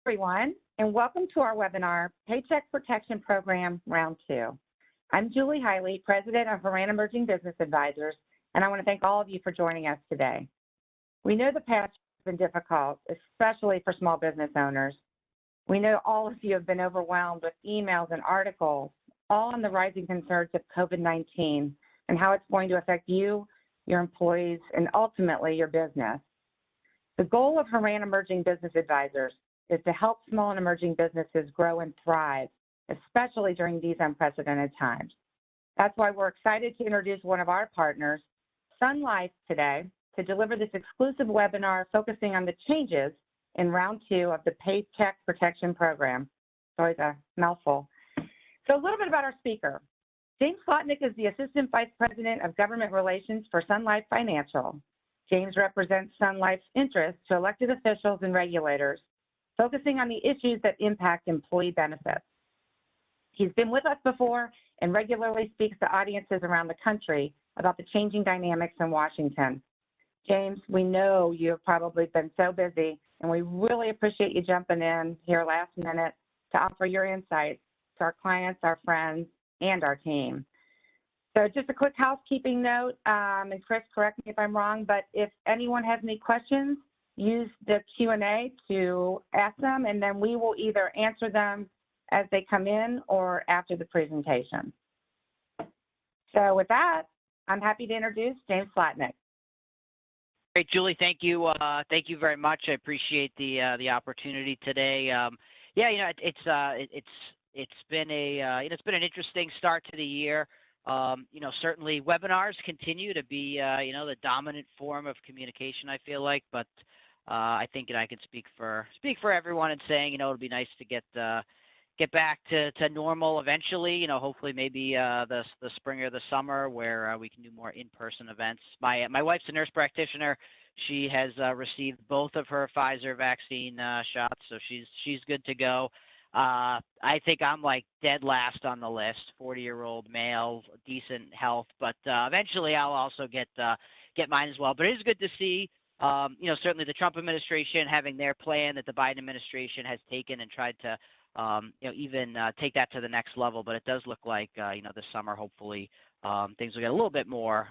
everyone, and welcome to our webinar, Paycheck Protection Program Round 2. I'm Julie Hiley, President of Horan Emerging Business Advisors, and I want to thank all of you for joining us today. We know the past has been difficult, especially for small business owners. We know all of you have been overwhelmed with emails and articles, all on the rising concerns of COVID-19 and how it's going to affect you, your employees, and ultimately your business. The goal of Horan Emerging Business Advisors is to help small and emerging businesses grow and thrive, especially during these unprecedented times. That's why we're excited to introduce one of our partners, Sun Life, today to deliver this exclusive webinar focusing on the changes in Round 2 of the Paycheck Protection Program. It's always a mouthful. So a little bit about our speaker. James Slotnick is the Assistant Vice President of Government Relations for Sun Life Financial. James represents Sun Life's interests to elected officials and regulators, focusing on the issues that impact employee benefits. He's been with us before and regularly speaks to audiences around the country about the changing dynamics in Washington. James, we know you have probably been so busy, and we really appreciate you jumping in here last minute to offer your insights to our clients, our friends, and our team. So just a quick housekeeping note, and Chris, correct me if I'm wrong, but if anyone has any questions, use the Q&A to ask them, and then we will either answer them as they come in or after the presentation. So with that, I'm happy to introduce James Slotnick. Great, Julie. Thank you. Thank you very much. I appreciate the opportunity today. Yeah, you know, it's been an interesting start to the year. You know, certainly webinars continue to be you know, the dominant form of communication, I feel like, but I think I can speak for everyone in saying, you know, it'll be nice to get back to normal eventually. You know, hopefully maybe the spring or the summer where we can do more in-person events. My wife's a nurse practitioner. She has received both of her Pfizer vaccine shots, so she's good to go. I think I'm like dead last on the list, 40-year-old male, decent health, but eventually I'll also get mine as well. But it is good to see. You know, certainly the Trump administration having their plan that the Biden administration has taken and tried to, you know, even take that to the next level. But it does look like, you know, this summer, hopefully, things will get a little bit more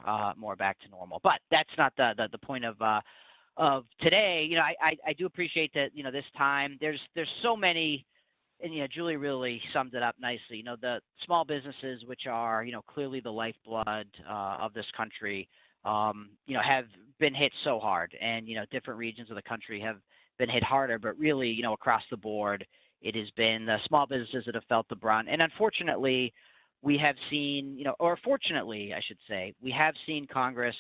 back to normal. But that's not the point of today. You know, I do appreciate that, you know, this time there's so many, and, you know, Julie really summed it up nicely. You know, the small businesses, which are, you know, clearly the lifeblood of this country, you know, have been hit so hard, and, you know, different regions of the country have been hit harder, but really, you know, across the board, it has been the small businesses that have felt the brunt. And unfortunately, we have seen, you know, or fortunately, I should say, we have seen Congress,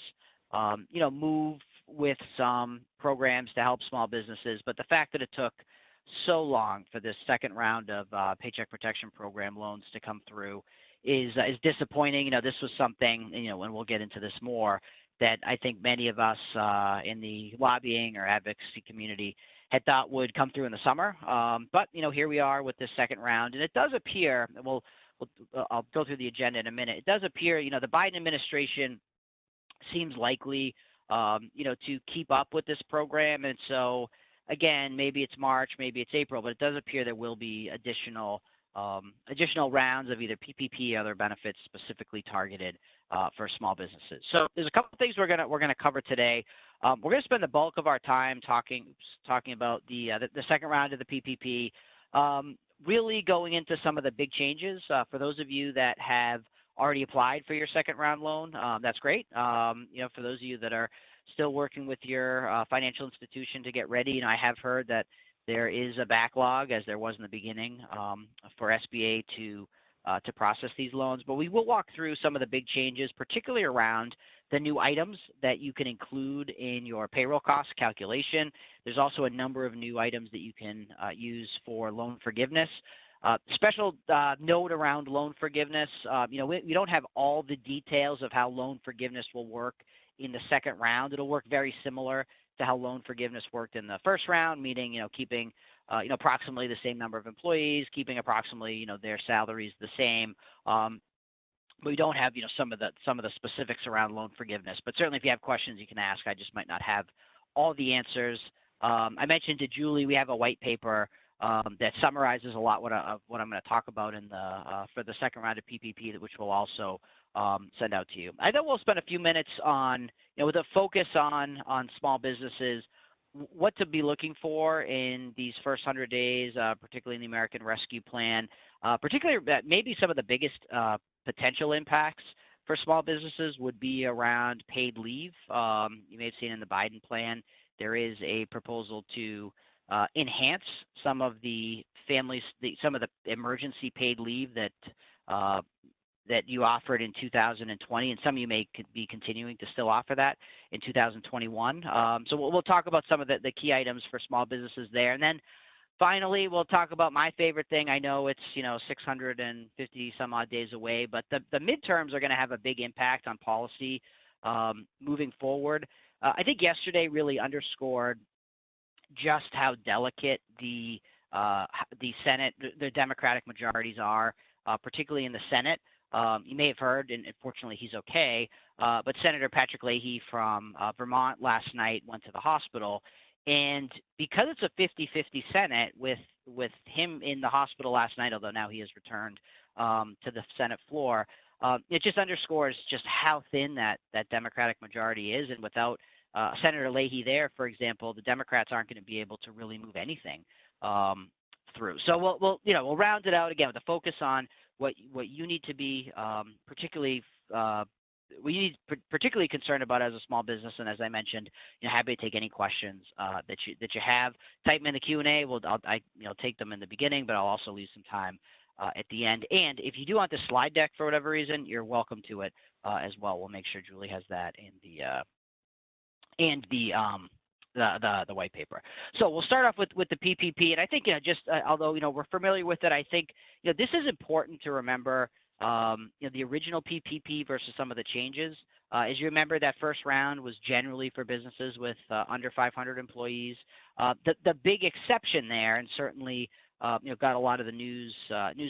you know, move with some programs to help small businesses, but the fact that it took so long for this second round of Paycheck Protection Program loans to come through is disappointing. You know, this was something, you know, and we'll get into this more, that I think many of us in the lobbying or advocacy community had thought would come through in the summer. But, you know, here we are with this second round, and it does appear, I'll go through the agenda in a minute. It does appear, you know, the Biden administration seems likely, you know, to keep up with this program. And so, again, maybe it's March, maybe it's April, but it does appear there will be additional rounds of either PPP or other benefits specifically targeted for small businesses. So there's a couple of things we're gonna cover today. We're gonna spend the bulk of our time talking about the second round of the PPP, really going into some of the big changes. For those of you that have already applied for your second round loan, that's great. You know, for those of you that are still working with your financial institution to get ready, and I have heard that there is a backlog, as there was in the beginning, for SBA to process these loans. But we will walk through some of the big changes, particularly around the new items that you can include in your payroll cost calculation. There's also a number of new items that you can use for loan forgiveness. Special note around loan forgiveness, you know, we don't have all the details of how loan forgiveness will work in the second round. It'll work very similar to how loan forgiveness worked in the first round, meaning, you know, keeping, you know, approximately the same number of employees, keeping approximately, you know, their salaries the same. But we don't have, you know, some of the specifics around loan forgiveness. But certainly if you have questions, you can ask. I just might not have all the answers. I mentioned to Julie, we have a white paper that summarizes a lot of what I'm going to talk about in the for the second round of PPP, which we'll also send out to you. I think we'll spend a few minutes on, with a focus on small businesses, what to be looking for in these first 100 days, particularly in the American Rescue Plan, particularly maybe some of the biggest potential impacts for small businesses would be around paid leave. You may have seen in the Biden plan, there is a proposal to enhance some of the some of the emergency paid leave that that you offered in 2020, and some of you may be continuing to still offer that in 2021. So we'll talk about some of the key items for small businesses there. And then finally, we'll talk about my favorite thing. I know it's 650 some odd days away, but the midterms are going to have a big impact on policy moving forward. I think yesterday really underscored just how delicate the Senate, the Democratic majorities are, particularly in the Senate. You may have heard, and fortunately he's okay, but Senator Patrick Leahy from Vermont last night went to the hospital. And because it's a 50-50 Senate with him in the hospital last night, although now he has returned to the Senate floor, it just underscores just how thin that Democratic majority is. And without Senator Leahy there, for example, the Democrats aren't going to be able to really move anything through. So we'll round it out again with a focus on what you need to be particularly concerned about as a small business. And as I mentioned, happy to take any questions that you have. Type them in the Q&A. I'll take them in the beginning, but I'll also leave some time at the end. And if you do want the slide deck for whatever reason, you're welcome to it as well. We'll make sure Julie has that in the white paper. So we'll start off with the PPP, and I think just although we're familiar with it, I think this is important to remember. The original PPP versus some of the changes. As you remember, that first round was generally for businesses with under 500 employees. The big exception there, and certainly got a lot of the news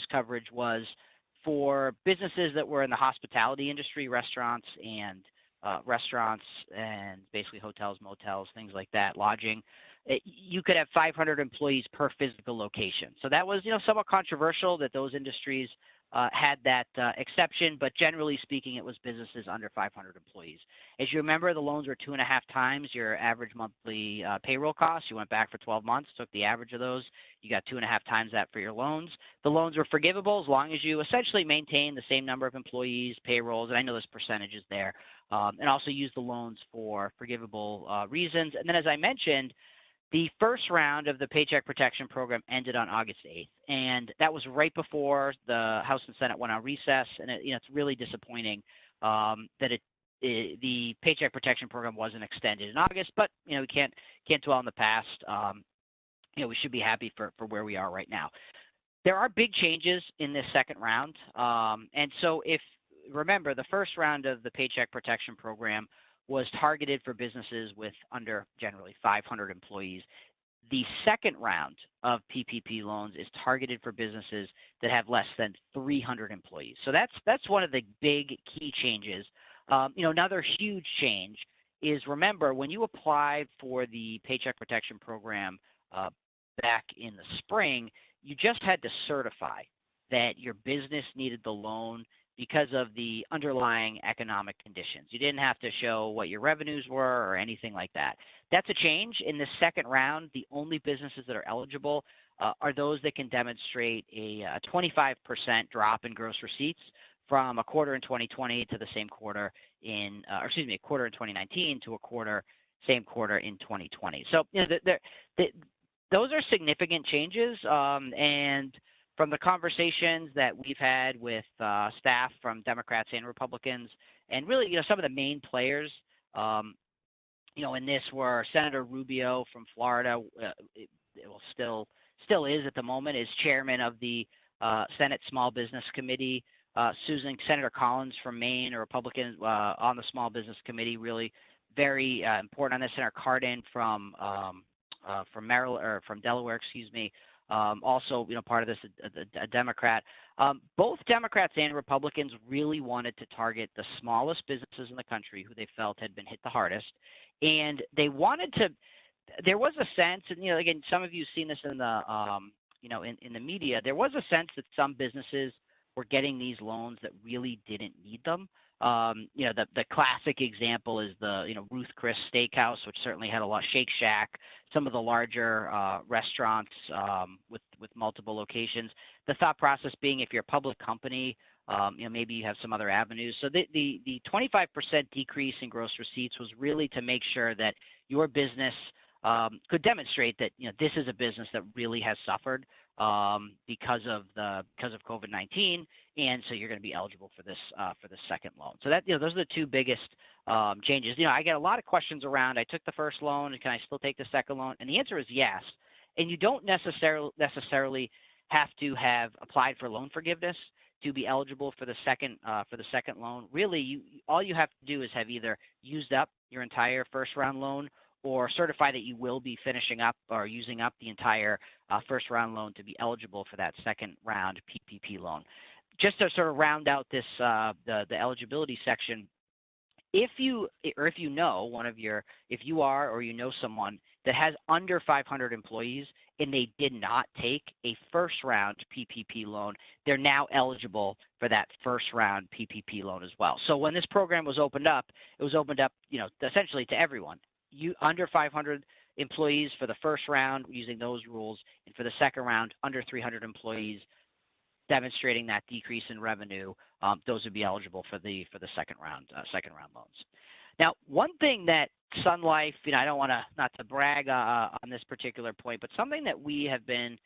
coverage, was for businesses that were in the hospitality industry, restaurants and basically hotels, motels, things like that, lodging. You could have 500 employees per physical location. So that was somewhat controversial that those industries had that exception, but generally speaking, it was businesses under 500 employees. As you remember, the loans were 2.5 times your average monthly payroll costs. You went back for 12 months, took the average of those. You got 2.5 times that for your loans. The loans were forgivable as long as you essentially maintain the same number of employees, payrolls, and I know there's percentages there, and also use the loans for forgivable reasons. And then, as I mentioned, the first round of the Paycheck Protection Program ended on August 8th, and that was right before the House and Senate went on recess. And it's really disappointing that the Paycheck Protection Program wasn't extended in August. But we can't dwell on the past. We should be happy for where we are right now. There are big changes in this second round, and so remember, the first round of the Paycheck Protection Program was targeted for businesses with under generally 500 employees. The second round of PPP loans is targeted for businesses that have less than 300 employees. So that's one of the big key changes. Another huge change is, remember, when you applied for the Paycheck Protection Program back in the spring, you just had to certify that your business needed the loan because of the underlying economic conditions. You didn't have to show what your revenues were or anything like that. That's a change. In the second round, the only businesses that are eligible are those that can demonstrate a 25% drop in gross receipts from a quarter in 2020 to the same quarter a quarter in 2019 to same quarter in 2020. So those are significant changes, and from the conversations that we've had with staff from Democrats and Republicans, and really, some of the main players, in this were Senator Rubio from Florida. Still is at the moment, is chairman of the Senate Small Business Committee. Senator Collins from Maine, a Republican on the Small Business Committee, really very important on this. Senator Cardin from Maryland, or from Delaware, excuse me. Also, part of this, a Democrat. Both Democrats and Republicans really wanted to target the smallest businesses in the country who they felt had been hit the hardest, and they wanted to there was a sense, and again, some of you've seen this in the in the media. There was a sense that some businesses were getting these loans that really didn't need them. The classic example is the Ruth Chris Steakhouse, which certainly had a lot. Shake Shack, some of the larger restaurants with multiple locations. The thought process being, if you're a public company, maybe you have some other avenues. So the 25% decrease in gross receipts was really to make sure that your business could demonstrate that this is a business that really has suffered because of COVID-19, and so you're going to be eligible for this second loan. So that those are the two biggest changes. I get a lot of questions around. I took the first loan, and can I still take the second loan? And the answer is yes. And you don't necessarily have to have applied for loan forgiveness to be eligible for the second loan. Really, all you have to do is have either used up your entire first round loan, or certify that you will be finishing up or using up the entire first round loan to be eligible for that second round PPP loan. Just to sort of round out this the eligibility section, if you know someone that has under 500 employees and they did not take a first round PPP loan, they're now eligible for that first round PPP loan as well. So when this program was opened up, it was opened up, essentially to everyone. You under 500 employees for the first round using those rules, and for the second round under 300 employees, demonstrating that decrease in revenue, those would be eligible for the second round loans. Now, one thing that Sun Life, I don't want to not to brag on this particular point, but something that we have been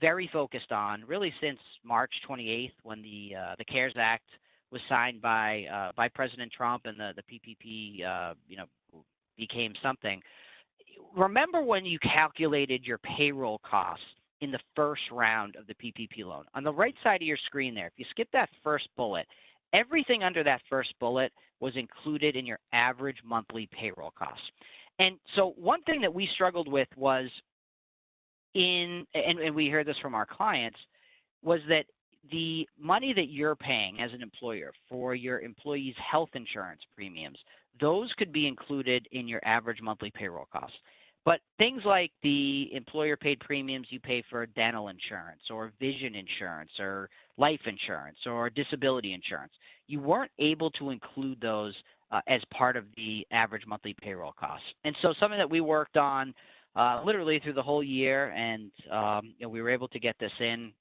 very focused on really since March 28th, when the CARES Act was signed by President Trump and the PPP became something. Remember when you calculated your payroll costs in the first round of the PPP loan? On the right side of your screen there, if you skip that first bullet, everything under that first bullet was included in your average monthly payroll costs. And so one thing that we struggled with was and we heard this from our clients, was that the money that you're paying as an employer for your employees' health insurance premiums, those could be included in your average monthly payroll costs. But things like the employer-paid premiums you pay for dental insurance or vision insurance or life insurance or disability insurance, you weren't able to include those as part of the average monthly payroll costs. And so something that we worked on literally through the whole year, and we were able to get this in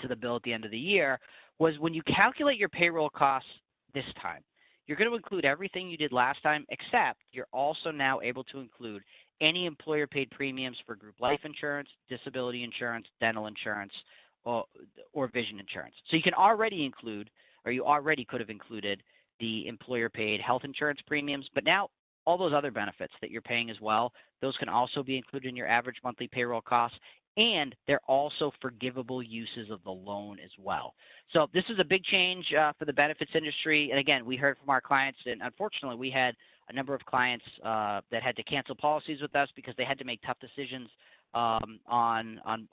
to the bill at the end of the year, was when you calculate your payroll costs this time, you're going to include everything you did last time, except you're also now able to include any employer-paid premiums for group life insurance, disability insurance, dental insurance, or vision insurance. So you can already include, or you already could have included, the employer-paid health insurance premiums, but now all those other benefits that you're paying as well, those can also be included in your average monthly payroll costs, and they're also forgivable uses of the loan as well. So this is a big change for the benefits industry. And again, we heard from our clients, and unfortunately we had a number of clients that had to cancel policies with us because they had to make tough decisions on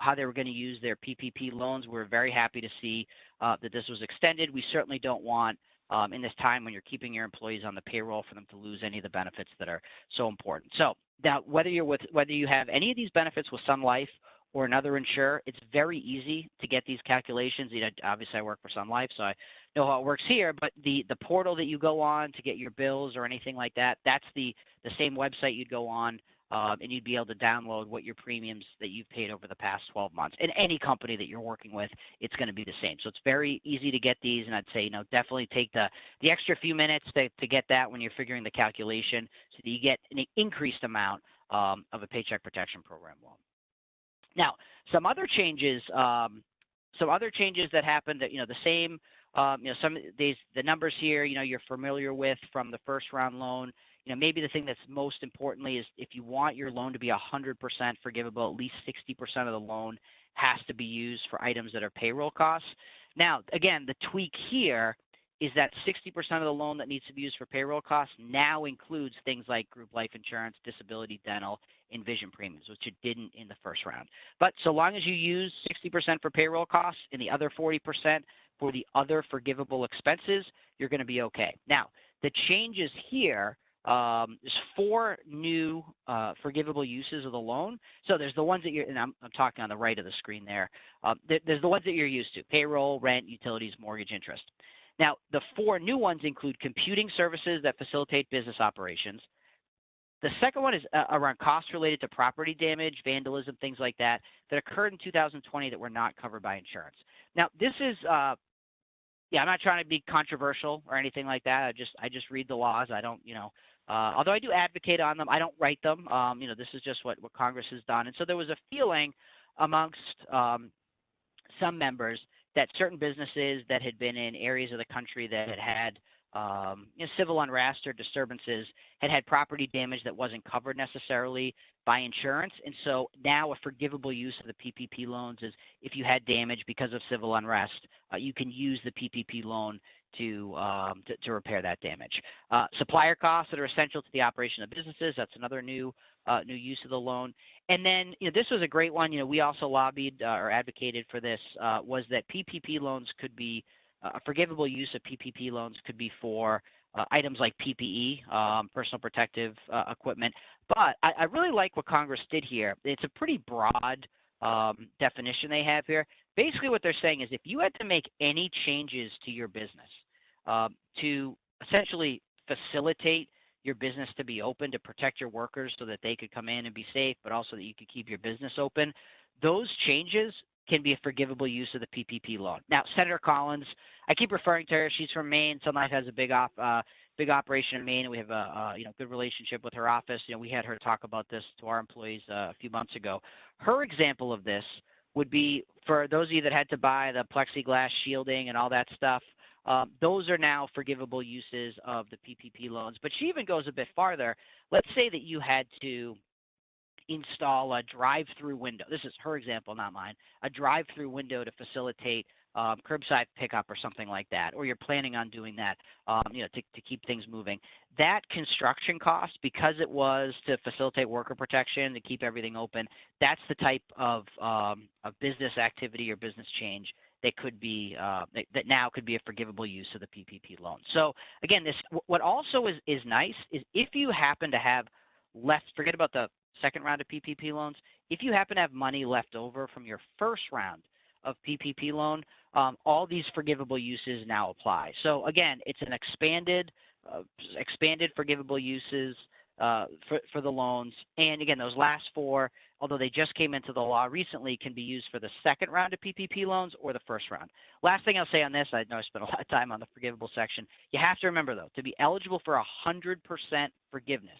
how they were going to use their PPP loans. We're very happy to see that this was extended. We certainly don't want, in this time when you're keeping your employees on the payroll, for them to lose any of the benefits that are so important. So now, whether you have any of these benefits with Sun Life or another insurer, it's very easy to get these calculations. Obviously I work for Sun Life, so I know how it works here, but the portal that you go on to get your bills or anything like that, that's the same website you'd go on, and you'd be able to download what your premiums that you've paid over the past 12 months. And any company that you're working with, it's going to be the same. So it's very easy to get these, and I'd say, definitely take the extra few minutes to get that when you're figuring the calculation, so that you get an increased amount of a Paycheck Protection Program loan. Now, some other changes that happened that, the same, some of these, the numbers here, you're familiar with from the first round loan. Maybe the thing that's most importantly is if you want your loan to be 100% forgivable, at least 60% of the loan has to be used for items that are payroll costs. Now, again, the tweak here is that 60% of the loan that needs to be used for payroll costs now includes things like group life insurance, disability, dental, and vision premiums, which it didn't in the first round. But so long as you use 60% for payroll costs and the other 40% for the other forgivable expenses, you're going to be okay. Now, the changes here there's 4 new forgivable uses of the loan. So there's the ones that you're, and I'm talking on the right of the screen there. There's the ones that you're used to: payroll, rent, utilities, mortgage, interest. Now, the 4 new ones include computing services that facilitate business operations. The second one is around costs related to property damage, vandalism, things like that, that occurred in 2020 that were not covered by insurance. Now, this is, yeah, I'm not trying to be controversial or anything like that. I just read the laws. I don't, although I do advocate on them, I don't write them. This is just what Congress has done. And so there was a feeling amongst some members that certain businesses that had been in areas of the country that had civil unrest or disturbances had property damage that wasn't covered necessarily by insurance. And so now a forgivable use of the PPP loans is if you had damage because of civil unrest, you can use the PPP loan to repair that damage. Supplier costs that are essential to the operation of businesses, that's another new use of the loan. And then, this was a great one. We also lobbied or advocated for this, was that PPP loans could be, a forgivable use of PPP loans could be for items like PPE, personal protective equipment. But I really like what Congress did here. It's a pretty broad definition they have here. Basically what they're saying is if you had to make any changes to your business to essentially facilitate your business to be open, to protect your workers so that they could come in and be safe, but also that you could keep your business open, those changes can be a forgivable use of the PPP loan. Now, Senator Collins, I keep referring to her. She's from Maine. Sun Life has a big operation in Maine, and we have a good relationship with her office. We had her talk about this to our employees a few months ago. Her example of this would be for those of you that had to buy the plexiglass shielding and all that stuff. Those are now forgivable uses of the PPP loans. But she even goes a bit farther. Let's say that you had to install a drive-through window. This is her example, not mine. A drive-through window to facilitate curbside pickup or something like that, or you're planning on doing that, to keep things moving. That construction cost, because it was to facilitate worker protection, to keep everything open, that's the type of business activity or business change that could be that now could be a forgivable use of the PPP loan. So again, what also is nice is if you happen to have left, forget about the second round of PPP loans, if you happen to have money left over from your first round of PPP loan, all these forgivable uses now apply. So again, it's an expanded forgivable uses for the loans. And again, those last 4, although they just came into the law recently, can be used for the second round of PPP loans or the first round. Last thing I'll say on this, I know I spent a lot of time on the forgivable section. You have to remember, though, to be eligible for 100% forgiveness,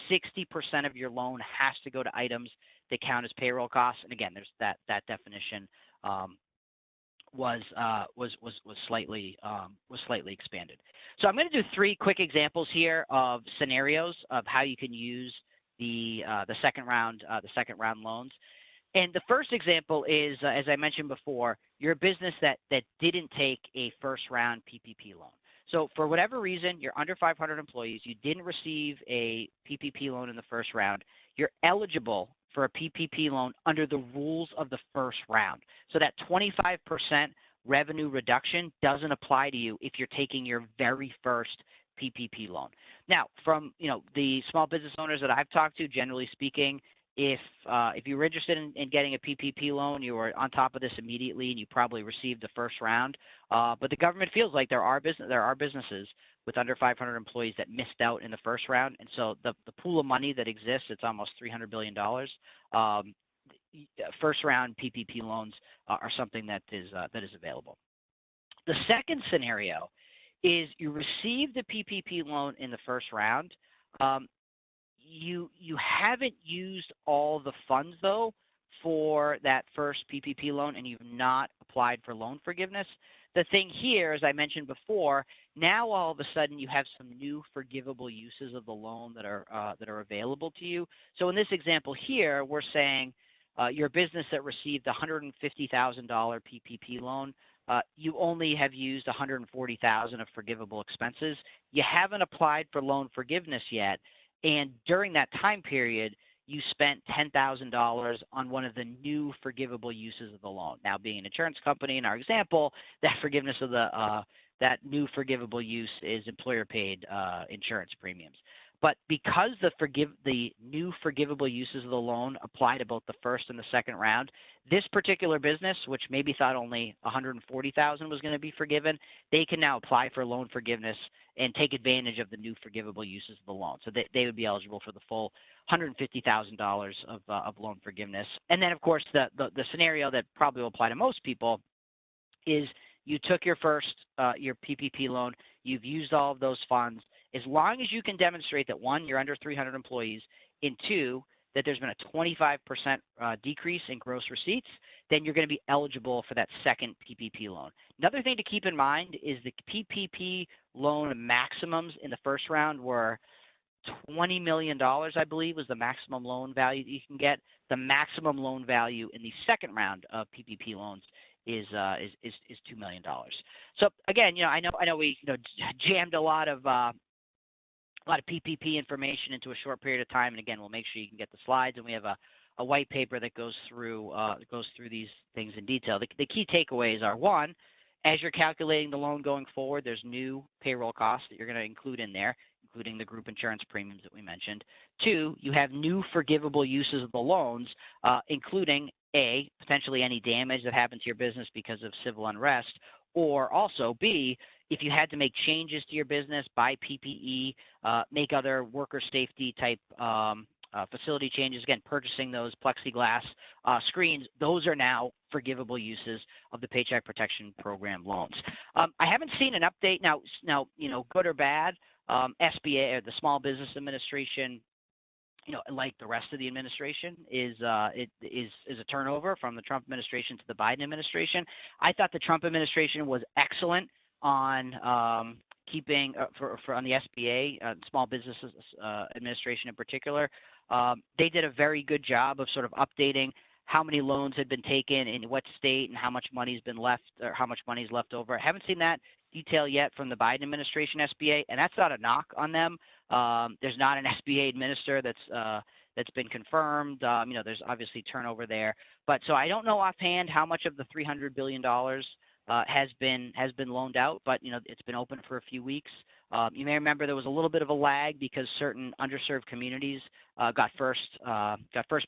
60% of your loan has to go to items that count as payroll costs. And again, there's that definition was slightly expanded. So I'm going to do 3 quick examples here of scenarios of how you can use the second round loans. And the first example is, as I mentioned before, you're a business that didn't take a first round PPP loan. So for whatever reason, you're under 500 employees, you didn't receive a PPP loan in the first round, you're eligible for a PPP loan under the rules of the first round. So that 25% revenue reduction doesn't apply to you if you're taking your very first PPP loan. Now, from the small business owners that I've talked to, generally speaking, if you were interested in getting a PPP loan, you were on top of this immediately, and you probably received the first round. But the government feels like there are businesses with under 500 employees that missed out in the first round, and so the pool of money that exists, it's almost $300 billion. First round PPP loans are something that is available. The second scenario is you received the PPP loan in the first round. You haven't used all the funds, though, for that first PPP loan, and you've not applied for loan forgiveness. The thing here, as I mentioned before, now all of a sudden you have some new forgivable uses of the loan that are available to you. So in this example here, we're saying you're a business that received a $150,000 PPP loan. You only have used $140,000 of forgivable expenses. You haven't applied for loan forgiveness yet. And during that time period, you spent $10,000 on one of the new forgivable uses of the loan. Now, being an insurance company in our example, that forgiveness of that new forgivable use is employer-paid insurance premiums. But because the new forgivable uses of the loan apply to both the first and the second round, this particular business, which maybe thought only $140,000 was going to be forgiven, they can now apply for loan forgiveness and take advantage of the new forgivable uses of the loan. So they would be eligible for the full $150,000 of loan forgiveness. And then, of course, the scenario that probably will apply to most people is you took your PPP loan, you've used all of those funds. As long as you can demonstrate that, one, you're under 300 employees, and two, that there's been a 25% decrease in gross receipts, then you're going to be eligible for that second PPP loan. Another thing to keep in mind is the PPP loan maximums in the first round were $20 million, I believe, was the maximum loan value that you can get. The maximum loan value in the second round of PPP loans is $2 million. So again, I know we jammed a lot of PPP information into a short period of time, and again, we'll make sure you can get the slides, and we have a white paper that goes through these things in detail. The key takeaways are: one, as you're calculating the loan going forward, there's new payroll costs that you're going to include in there, including the group insurance premiums that we mentioned. Two, you have new forgivable uses of the loans, including A, potentially any damage that happened to your business because of civil unrest, or also B, if you had to make changes to your business, buy PPE, make other worker safety type facility changes, again, purchasing those plexiglass screens, those are now forgivable uses of the Paycheck Protection Program loans. I haven't seen an update now, good or bad. SBA, or the Small Business Administration, like the rest of the administration, is a turnover from the Trump administration to the Biden administration. I thought the Trump administration was excellent on keeping on the SBA, Small Business Administration in particular. They did a very good job of sort of updating how many loans had been taken in what state and how much money's been left, or how much money's left over. I haven't seen that detail yet from the Biden administration SBA, and that's not a knock on them. There's not an SBA administrator that's been confirmed. There's obviously turnover there, but so I don't know offhand how much of the $300 billion has been loaned out, but it's been open for a few weeks. You may remember there was a little bit of a lag because certain underserved communities got first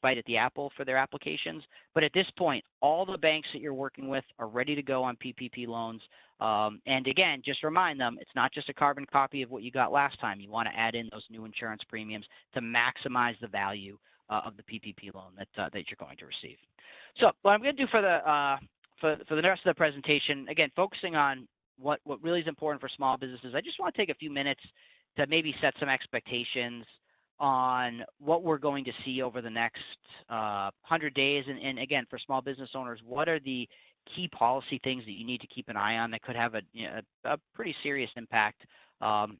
bite at the apple for their applications. But at this point, all the banks that you're working with are ready to go on PPP loans. And again, just remind them, it's not just a carbon copy of what you got last time. You want to add in those new insurance premiums to maximize the value of the PPP loan that you're going to receive. So what I'm going to do for the rest of the presentation, again, focusing on what really is important for small businesses, I just want to take a few minutes to maybe set some expectations on what we're going to see over the next 100 days. And again, for small business owners, what are the key policy things that you need to keep an eye on that could have a pretty serious impact on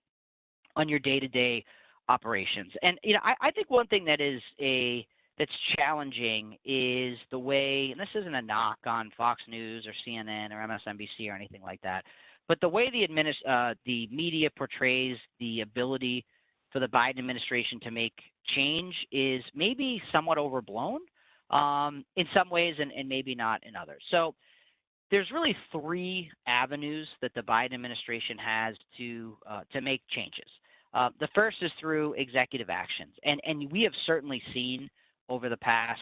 your day-to-day operations? And I think one thing that's challenging is the way, and this isn't a knock on Fox News or CNN or MSNBC or anything like that, but the way the media portrays the ability for the Biden administration to make change is maybe somewhat overblown in some ways and maybe not in others. So there's really three avenues that the Biden administration has to make changes. The first is through executive actions, and we have certainly seen over the past,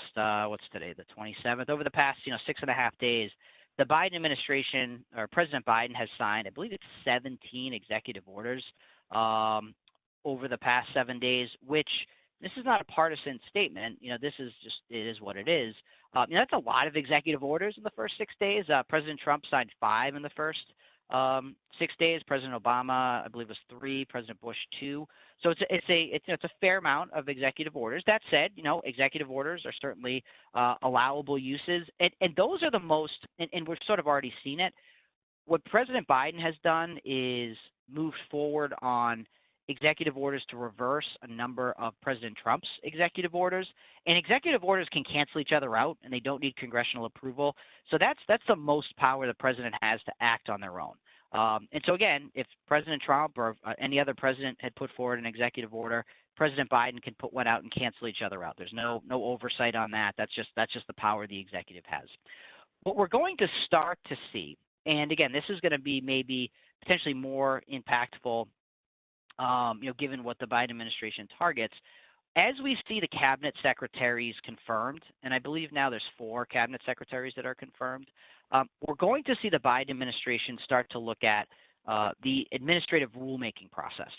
what's today, the 27th, over the past 6.5 days, the Biden administration, or President Biden, has signed, I believe it's 17 executive orders over the past 7 days, which, this is not a partisan statement, this is just, it is what it is. That's a lot of executive orders in the first 6 days. President Trump signed 5 in the first 6 days. President Obama, I believe, was 3. President Bush 2. So it's a fair amount of executive orders. That said, executive orders are certainly allowable uses, and those are the most. And we've sort of already seen it. What President Biden has done is moved forward on executive orders to reverse a number of President Trump's executive orders, and executive orders can cancel each other out, and they don't need congressional approval. So that's the most power the president has to act on their own. And so again, if President Trump or any other president had put forward an executive order, President Biden can put one out and cancel each other out. There's no oversight on that. That's just the power the executive has. What we're going to start to see, and again, this is going to be maybe potentially more impactful given what the Biden administration targets. As we see the cabinet secretaries confirmed, and I believe now there's 4 cabinet secretaries that are confirmed, we're going to see the Biden administration start to look at the administrative rulemaking process.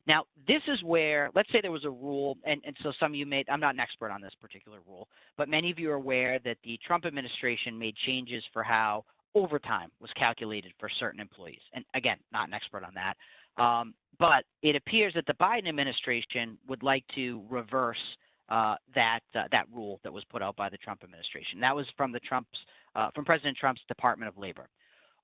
Now, this is where, let's say there was a rule, and so some of you I'm not an expert on this particular rule, but many of you are aware that the Trump administration made changes for how overtime was calculated for certain employees. And again, not an expert on that. But it appears that the Biden administration would like to reverse that rule that was put out by the Trump administration. That was from from President Trump's Department of Labor.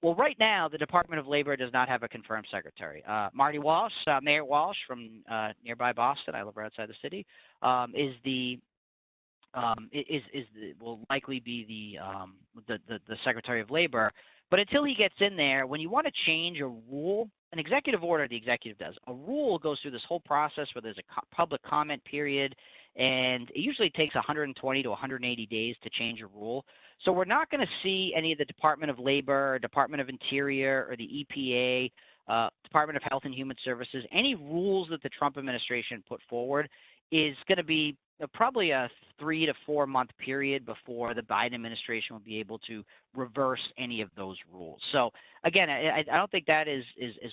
Well, right now, the Department of Labor does not have a confirmed secretary. Marty Walsh, Mayor Walsh from nearby Boston, I live right outside the city, will likely be the Secretary of Labor. But until he gets in there, when you want to change a rule, an executive order, the executive does. A rule goes through this whole process where there's a public comment period, and it usually takes 120 to 180 days to change a rule. So we're not going to see any of the Department of Labor, Department of Interior, or the EPA, Department of Health and Human Services. Any rules that the Trump administration put forward is going to be probably a 3 to 4 month period before the Biden administration will be able to reverse any of those rules. So again, I don't think that is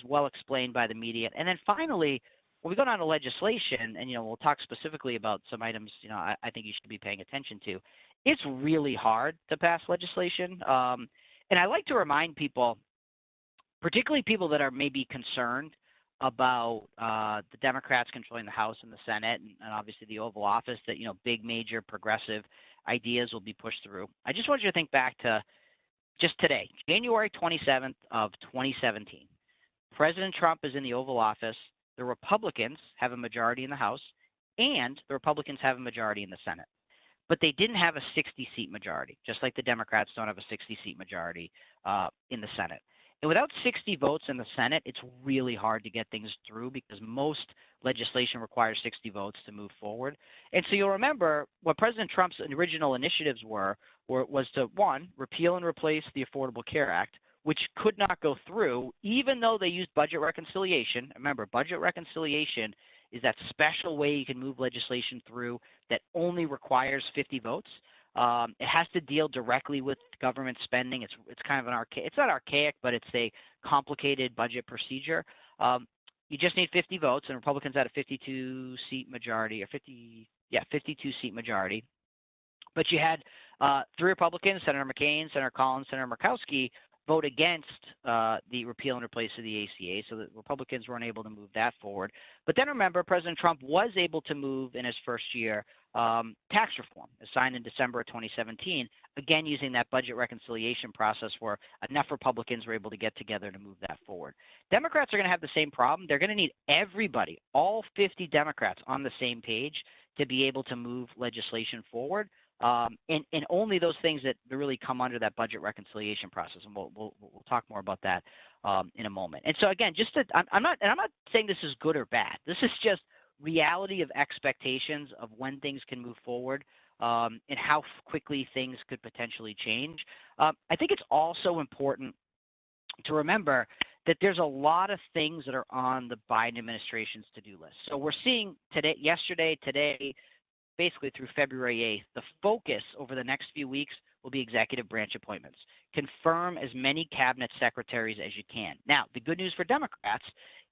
well explained by the media. And then finally, when we go down to legislation, and we'll talk specifically about some items I think you should be paying attention to. It's really hard to pass legislation, and I like to remind people, particularly people that are maybe concerned about the Democrats controlling the House and the Senate, and obviously the Oval Office, that big, major, progressive ideas will be pushed through. I just want you to think back to just today, January 27th of 2017. President Trump is in the Oval Office. The Republicans have a majority in the House, and the Republicans have a majority in the Senate. But they didn't have a 60-seat majority, just like the Democrats don't have a 60-seat majority in the Senate. And without 60 votes in the Senate, it's really hard to get things through because most legislation requires 60 votes to move forward. And so you'll remember what President Trump's original initiatives was to, one, repeal and replace the Affordable Care Act, which could not go through, even though they used budget reconciliation. Remember, budget reconciliation is that special way you can move legislation through that only requires 50 votes. It has to deal directly with government spending. It's kind of it's not archaic, but it's a complicated budget procedure. You just need 50 votes, and Republicans had a 52-seat majority, or 52-seat majority. But you had 3 Republicans, Senator McCain, Senator Collins, Senator Murkowski, vote against the repeal and replace of the ACA, so that Republicans weren't able to move that forward. But then remember, President Trump was able to move in his first year tax reform, as signed in December of 2017, again using that budget reconciliation process where enough Republicans were able to get together to move that forward. Democrats are going to have the same problem. They're going to need everybody, all 50 Democrats, on the same page to be able to move legislation forward. And only those things that really come under that budget reconciliation process, and we'll talk more about that in a moment. And so again, I'm not saying this is good or bad. This is just reality of expectations of when things can move forward and how quickly things could potentially change. I think it's also important to remember that there's a lot of things that are on the Biden administration's to-do list. So we're seeing today, basically through February 8th, the focus over the next few weeks will be executive branch appointments. Confirm as many cabinet secretaries as you can. Now, the good news for Democrats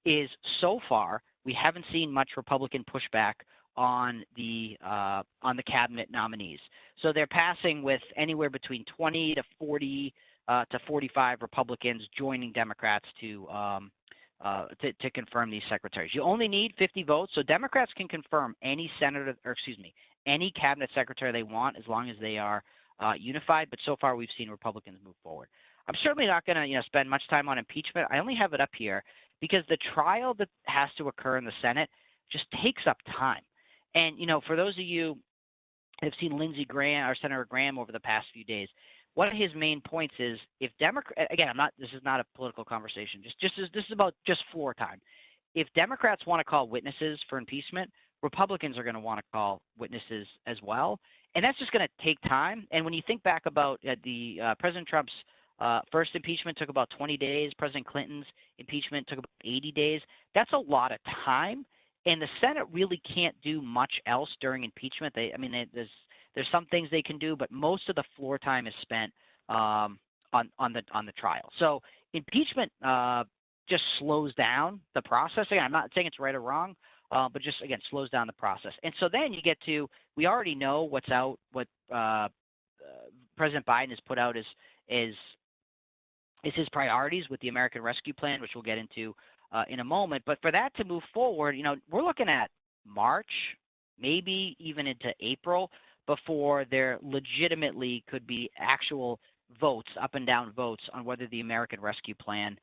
is so far we haven't seen much Republican pushback on the cabinet nominees. So they're passing with anywhere between 20 to 40 to 45 Republicans joining Democrats to confirm these secretaries. You only need 50 votes, so Democrats can confirm any any cabinet secretary they want as long as they are unified. But so far, we've seen Republicans move forward. I'm certainly not going to spend much time on impeachment. I only have it up here because the trial that has to occur in the Senate just takes up time. And for those of you who have seen Lindsey Graham or Senator Graham over the past few days, one of his main points is if this is not a political conversation. This is about just floor time. If Democrats want to call witnesses for impeachment, Republicans are going to want to call witnesses as well, and that's just going to take time. And when you think back about President Trump's First impeachment took about 20 days. President Clinton's impeachment took about 80 days. That's a lot of time, and the Senate really can't do much else during impeachment. There's some things they can do, but most of the floor time is spent on the trial. So impeachment just slows down the process. Again, I'm not saying it's right or wrong, but just again slows down the process. And so then you get to, we already know what's out, what President Biden has put out is his priorities with the American Rescue Plan, which we'll get into in a moment. But for that to move forward, we're looking at March, maybe even into April, before there legitimately could be actual votes, up and down votes, on whether the American Rescue Plan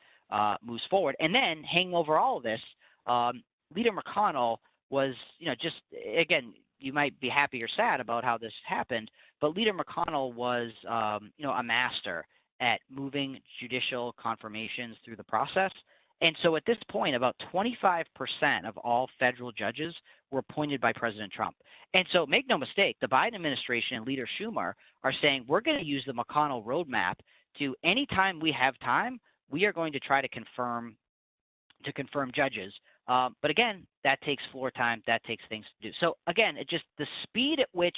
moves forward. And then hanging over all of this, Leader McConnell was, just, again, you might be happy or sad about how this happened, but Leader McConnell was, a master at moving judicial confirmations through the process. And so at this point, about 25% of all federal judges were appointed by President Trump. And so make no mistake, the Biden administration and Leader Schumer are saying, we're going to use the McConnell roadmap to, anytime we have time, we are going to try to confirm judges. But again, that takes floor time, that takes things to do. So again, it just, the speed at which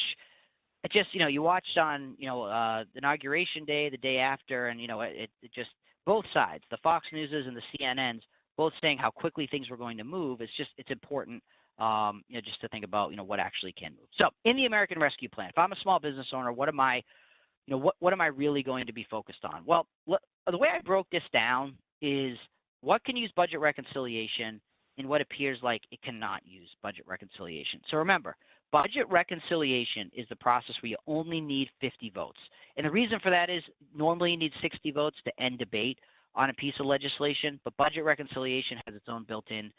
it just, you watched on, the inauguration day, the day after, and, it just, both sides, the Fox Newses and the CNNs, both saying how quickly things were going to move. It's important, just to think about, what actually can move. So in the American Rescue Plan, if I'm a small business owner, what am I really going to be focused on? Well, the way I broke this down is what can use budget reconciliation and what appears like it cannot use budget reconciliation. So remember, budget reconciliation is the process where you only need 50 votes. And the reason for that is normally you need 60 votes to end debate on a piece of legislation, but budget reconciliation has its own built-in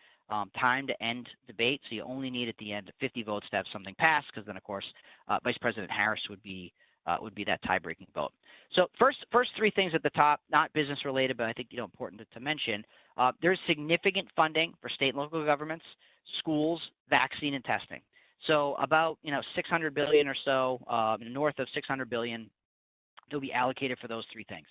time to end debate. So you only need at the end 50 votes to have something pass, because then, of course, Vice President Harris would be that tie-breaking vote. So first three things at the top, not business related, but I think important to mention. There's significant funding for state and local governments, schools, vaccine, and testing. So about $600 billion or so, north of $600 billion, will be allocated for those three things.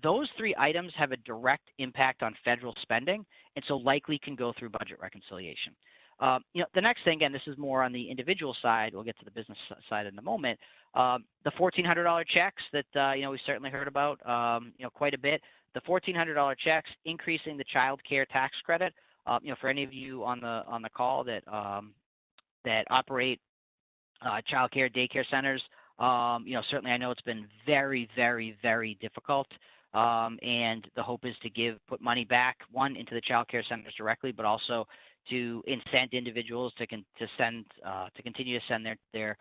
Those three items have a direct impact on federal spending, and so likely can go through budget reconciliation. The next thing, again, this is more on the individual side. We'll get to the business side in a moment. The $1,400 checks that we certainly heard about quite a bit. The $1,400 checks, increasing the child care tax credit. For any of you on the call that operate child care daycare centers, certainly I know it's been very, very, very difficult. And the hope is to put money back, one, into the child care centers directly, but also to incent individuals to continue to send their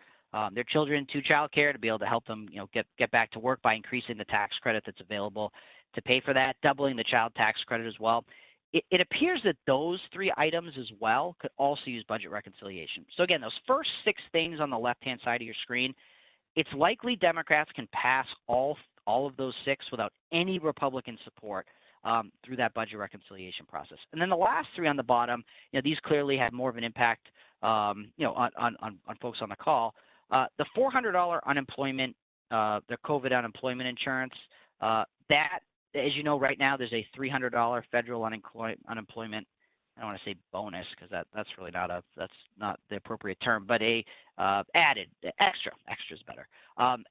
children to child care, to be able to help them get back to work by increasing the tax credit that's available to pay for that, doubling the child tax credit as well. It appears that those three items as well could also use budget reconciliation. So again, those first six things on the left-hand side of your screen, it's likely Democrats can pass all of those six without any Republican support through that budget reconciliation process. And then the last three on the bottom, these clearly have more of an impact, on folks on the call. The $400 unemployment, the COVID unemployment insurance, that, as you know, right now there's a $300 federal unemployment. I don't want to say bonus, because that's really that's not the appropriate term, but a added extra is better.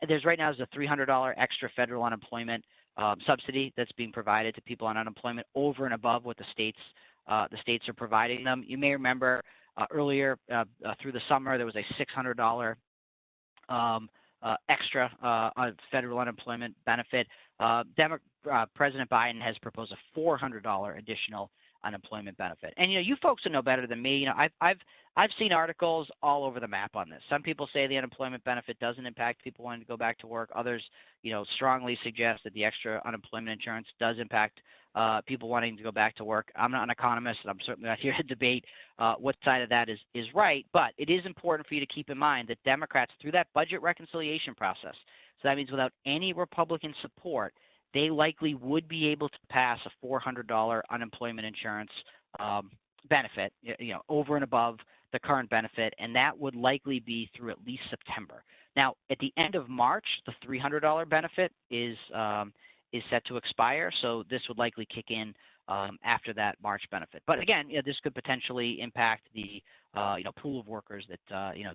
There's right now is a $300 extra federal unemployment subsidy that's being provided to people on unemployment over and above what the states are providing them. You may remember earlier through the summer there was a $600 extra federal unemployment benefit. President Biden has proposed a $400 additional unemployment benefit. And you folks will know better than me. I've seen articles all over the map on this. Some people say the unemployment benefit doesn't impact people wanting to go back to work. Others, strongly suggest that the extra unemployment insurance does impact people wanting to go back to work. I'm not an economist, and I'm certainly not here to debate what side of that is right. But it is important for you to keep in mind that Democrats, through that budget reconciliation process, so that means without any Republican support, they likely would be able to pass a $400 unemployment insurance benefit, over and above the current benefit, and that would likely be through at least September. Now, at the end of March, the $300 benefit is is set to expire, so this would likely kick in after that March benefit. But again, this could potentially impact the pool of workers that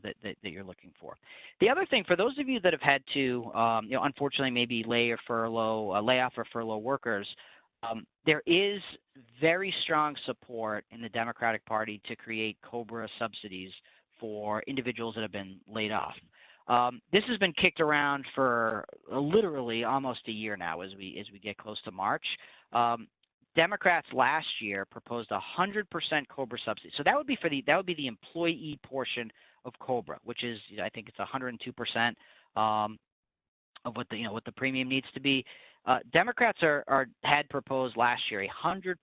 that you're looking for. The other thing, for those of you that have had to unfortunately maybe layoff or furlough workers, there is very strong support in the Democratic Party to create COBRA subsidies for individuals that have been laid off. This has been kicked around for literally almost a year now as we get close to March. Democrats last year proposed 100% COBRA subsidy. So that would be the employee portion of COBRA, which is I think it's 102% of what the premium needs to be. Democrats had proposed last year 100%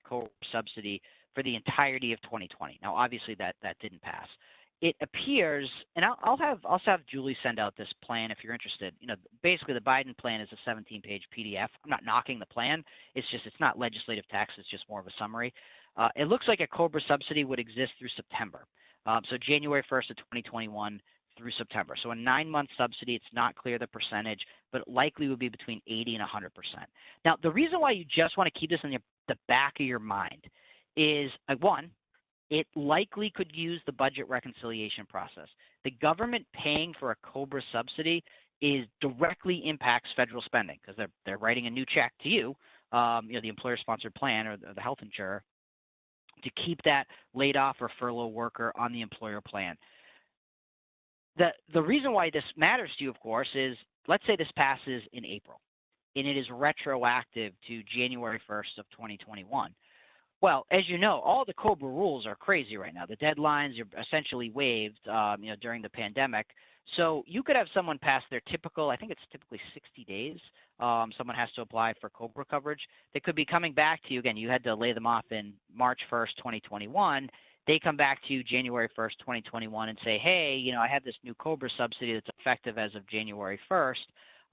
COBRA subsidy for the entirety of 2020. Now, obviously, that didn't pass. It appears, and I'll have Julie send out this plan if you're interested. Basically, the Biden plan is a 17-page PDF. I'm not knocking the plan. It's not legislative text. It's just more of a summary. It looks like a COBRA subsidy would exist through September. So January 1st of 2021 through September. So a 9-month subsidy. It's not clear the percentage, but it likely would be between 80 and 100%. Now, the reason why you just want to keep this in the back of your mind is, one, it likely could use the budget reconciliation process. The government paying for a COBRA subsidy directly impacts federal spending because they're writing a new check to you, the employer-sponsored plan or the health insurer, to keep that laid off or furlough worker on the employer plan. The reason why this matters to you, of course, is let's say this passes in April, and it is retroactive to January 1st of 2021. Well, as you know, all the COBRA rules are crazy right now. The deadlines are essentially waived, during the pandemic. So you could have someone pass their typical, I think it's typically 60 days. Someone has to apply for COBRA coverage. They could be coming back to you. Again, you had to lay them off in March 1st, 2021. They come back to you January 1st, 2021 and say, hey, I have this new COBRA subsidy that's effective as of January 1st.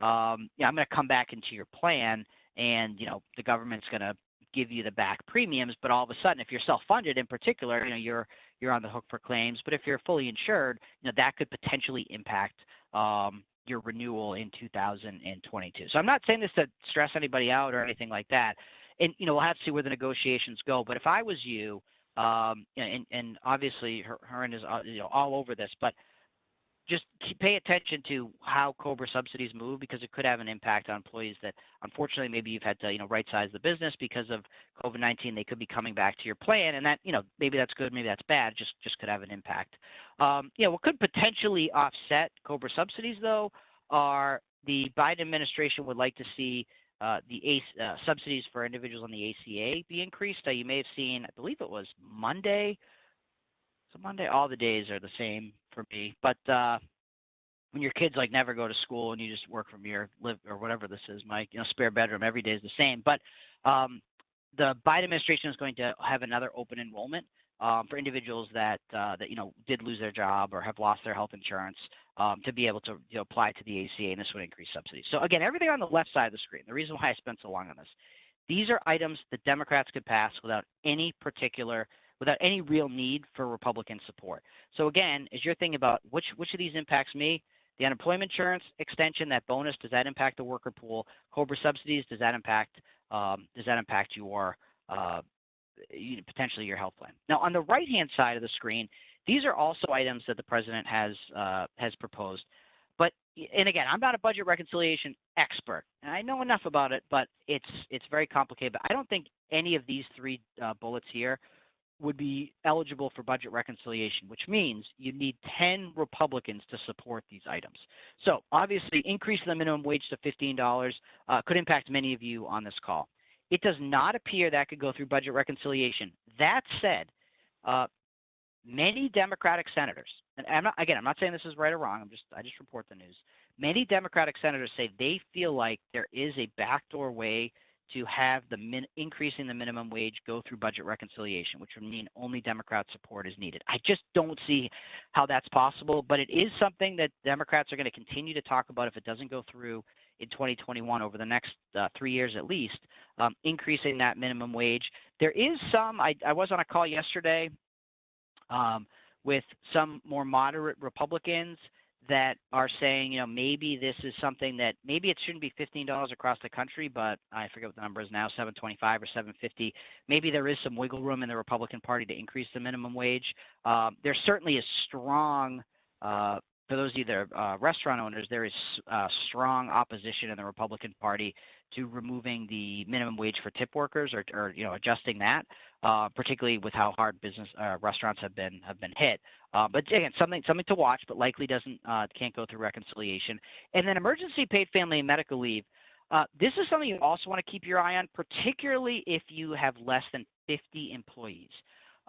I'm going to come back into your plan, and, the government's going to give you the back premiums, but all of a sudden, if you're self-funded in particular, you're on the hook for claims. But if you're fully insured, that could potentially impact your renewal in 2022. So I'm not saying this to stress anybody out or anything like that. And we'll have to see where the negotiations go. But if I was you, and obviously Herman is all over this, but just pay attention to how COBRA subsidies move, because it could have an impact on employees that, unfortunately, maybe you've had to, right-size the business because of COVID-19. They could be coming back to your plan, and that, maybe that's good, maybe that's bad. Just could have an impact. What could potentially offset COBRA subsidies, though, are the Biden administration would like to see the subsidies for individuals on the ACA be increased. You may have seen, I believe it was Monday. So Monday, all the days are the same for me. But when your kids never go to school and you just work from your or whatever this is, Mike, spare bedroom, every day is the same. But the Biden administration is going to have another open enrollment for individuals that did lose their job or have lost their health insurance to be able to apply to the ACA, and this would increase subsidies. So again, everything on the left side of the screen. The reason why I spent so long on this, these are items that Democrats could pass without any real need for Republican support. So again, as you're thinking about which of these impacts me, the unemployment insurance extension, that bonus, does that impact the worker pool? COBRA subsidies, does that impact your potentially your health plan? Now, on the right-hand side of the screen, these are also items that the president has proposed. And again, I'm not a budget reconciliation expert, and I know enough about it, but it's very complicated. But I don't think any of these three bullets here would be eligible for budget reconciliation, which means you need 10 Republicans to support these items. So obviously, increasing the minimum wage to $15 could impact many of you on this call. It does not appear that could go through budget reconciliation. That said, many Democratic senators, and I'm not saying this is right or wrong, I just report the news. Many Democratic senators say they feel like there is a backdoor way to have increasing the minimum wage go through budget reconciliation, which would mean only Democrat support is needed. I just don't see how that's possible, but it is something that Democrats are going to continue to talk about if it doesn't go through in 2021 over the next 3 years at least, increasing that minimum wage. There is some, I was on a call yesterday with some more moderate Republicans that are saying, maybe this is something that maybe it shouldn't be $15 across the country, but I forget what the number is now, $7.25 or $7.50. Maybe there is some wiggle room in the Republican Party to increase the minimum wage. There certainly is strong, for those of you that are restaurant owners, there is strong opposition in the Republican Party to removing the minimum wage for tip workers or adjusting that, particularly with how hard restaurants have been hit. But again, something to watch, but likely can't go through reconciliation. And then emergency paid family and medical leave. This is something you also want to keep your eye on, particularly if you have less than 50 employees.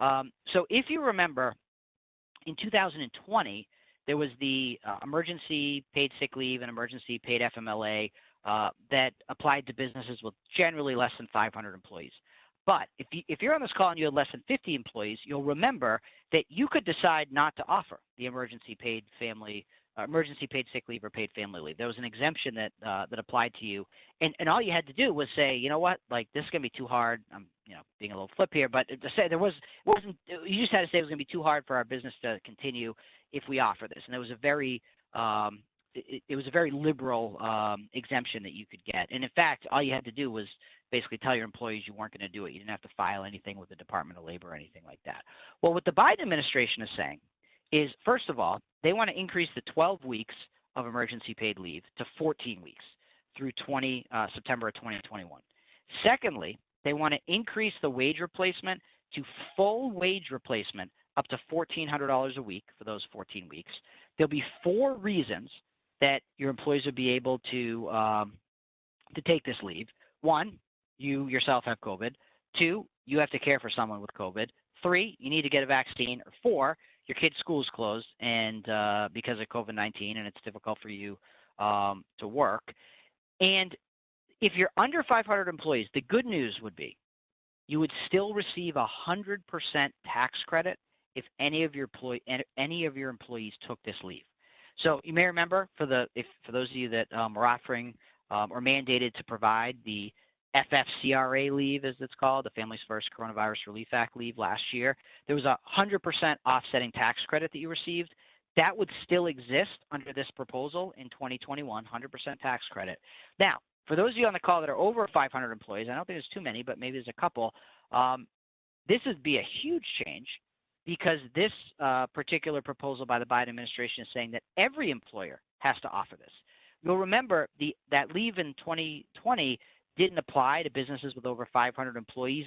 So if you remember, in 2020, there was the emergency paid sick leave and emergency paid FMLA that applied to businesses with generally less than 500 employees. But if you're on this call and you have less than 50 employees, you'll remember that you could decide not to offer the emergency paid sick leave or paid family leave. There was an exemption that applied to you, and all you had to do was say, you know what, like this is gonna be too hard. I'm being a little flip here, but to say you just had to say it was gonna be too hard for our business to continue if we offer this, and it was a very liberal exemption that you could get. And in fact, all you had to do was basically tell your employees you weren't going to do it. You didn't have to file anything with the Department of Labor or anything like that. Well, what the Biden administration is saying is, first of all, they want to increase the 12 weeks of emergency paid leave to 14 weeks through September of 2021. Secondly, they want to increase the wage replacement to full wage replacement up to $1,400 a week for those 14 weeks. There'll be 4 reasons that your employees would be able to take this leave. 1, you yourself have COVID. 2, you have to care for someone with COVID. 3, you need to get a vaccine. Or 4, your kid's school is closed and because of COVID-19, and it's difficult for you to work. And if you're under 500 employees, the good news would be you would still receive 100% tax credit if any of your employees took this leave. So you may remember, for those of you that are offering or mandated to provide the FFCRA leave, as it's called, the Families First Coronavirus Relief Act leave last year, there was 100% offsetting tax credit that you received. That would still exist under this proposal in 2021, 100% tax credit. Now, for those of you on the call that are over 500 employees, I don't think there's too many, but maybe there's a couple, this would be a huge change, because this particular proposal by the Biden administration is saying that every employer has to offer this. You'll remember that leave in 2020 didn't apply to businesses with over 500 employees,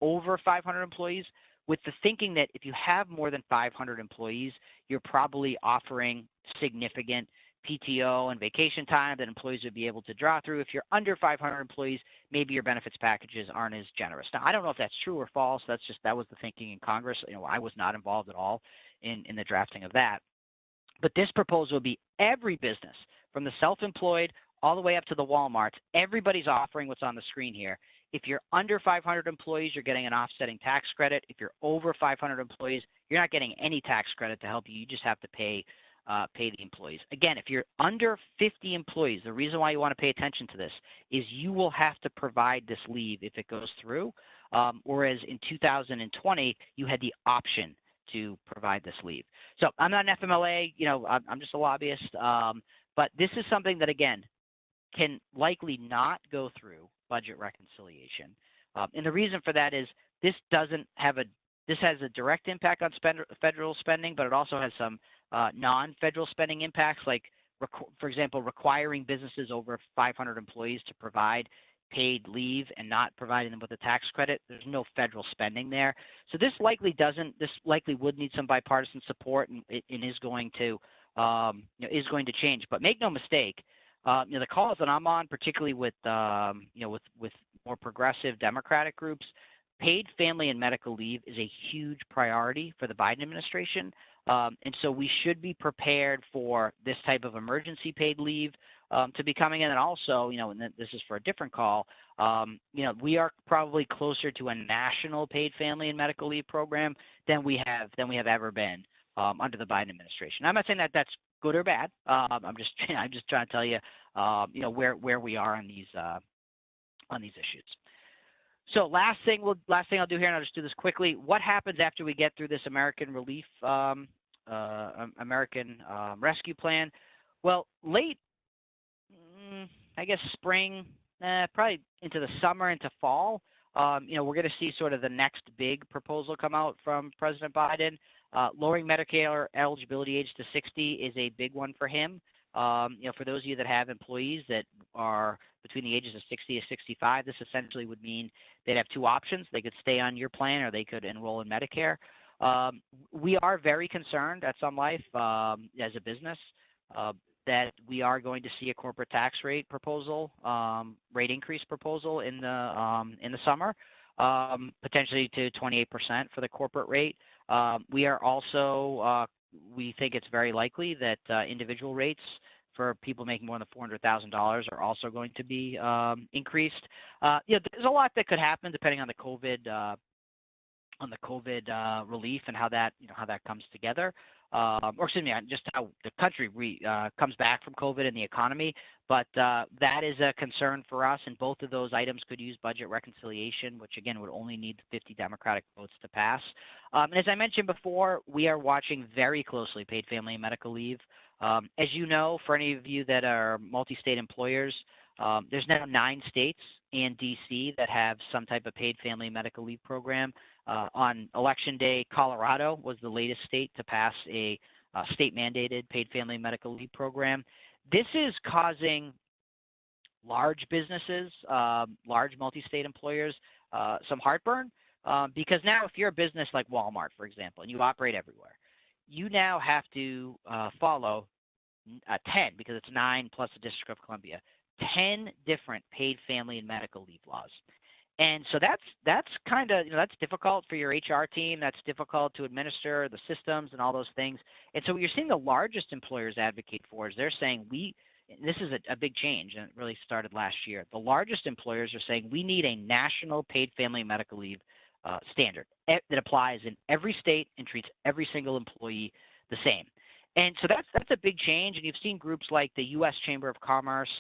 over 500 employees, with the thinking that if you have more than 500 employees, you're probably offering significant PTO and vacation time that employees would be able to draw through. If you're under 500 employees, maybe your benefits packages aren't as generous. Now, I don't know if that's true or false. That was the thinking in Congress. I was not involved at all in the drafting of that. But this proposal would be every business, from the self-employed all the way up to the Walmarts. Everybody's offering what's on the screen here. If you're under 500 employees, you're getting an offsetting tax credit. If you're over 500 employees, you're not getting any tax credit to help you. You just have to pay the employees. Again, if you're under 50 employees, the reason why you want to pay attention to this is you will have to provide this leave if it goes through, whereas in 2020, you had the option to provide this leave. So I'm not an FMLA, I'm just a lobbyist, but this is something that, again, can likely not go through budget reconciliation. And the reason for that is this has a direct impact on federal spending, but it also has some non-federal spending impacts, like, for example, requiring businesses over 500 employees to provide paid leave and not providing them with a tax credit. There's no federal spending there. So this likely would need some bipartisan support, and is going to change. But make no mistake, the calls that I'm on, particularly with more progressive Democratic groups, paid family and medical leave is a huge priority for the Biden administration. And so we should be prepared for this type of emergency paid leave to be coming in. And also, and this is for a different call, we are probably closer to a national paid family and medical leave program than we have ever been under the Biden administration. I'm not saying that that's good or bad. I'm just trying to tell you, where we are on these issues. So last thing I'll do here, and I'll just do this quickly. What happens after we get through this American Relief American Rescue Plan. Well, late, I guess spring, probably into the summer, into fall, we're going to see sort of the next big proposal come out from President Biden. Lowering Medicare eligibility age to 60 is a big one for him. For those of you that have employees that are between the ages of 60 to 65, this essentially would mean they'd have two options. They could stay on your plan or they could enroll in Medicare. We are very concerned at Sun Life as a business that we are going to see a corporate tax rate proposal, rate increase proposal in the summer, potentially to 28% for the corporate rate. We are also we think it's very likely that individual rates for people making more than $400,000 are also going to be increased. There's a lot that could happen depending on the COVID relief and how that comes together, or excuse me, just how the country comes back from COVID and the economy. But that is a concern for us, and both of those items could use budget reconciliation, which again would only need 50 Democratic votes to pass. And as I mentioned before, we are watching very closely paid family and medical leave. As you know, for any of you that are multi-state employers, there's now 9 states and DC that have some type of paid family and medical leave program. On Election Day, Colorado was the latest state to pass a state-mandated paid family and medical leave program. This is causing large businesses, large multi-state employers, some heartburn because now if you're a business like Walmart, for example, and you operate everywhere, you now have to follow 10, because it's 9 plus the District of Columbia, 10 different paid family and medical leave laws. And so that's kind of, that's difficult for your HR team. That's difficult to administer the systems and all those things. And so what you're seeing the largest employers advocate for is they're saying this is a big change, and it really started last year. The largest employers are saying we need a national paid family and medical leave standard that applies in every state and treats every single employee the same. And so that's a big change. And you've seen groups like the U.S. Chamber of Commerce,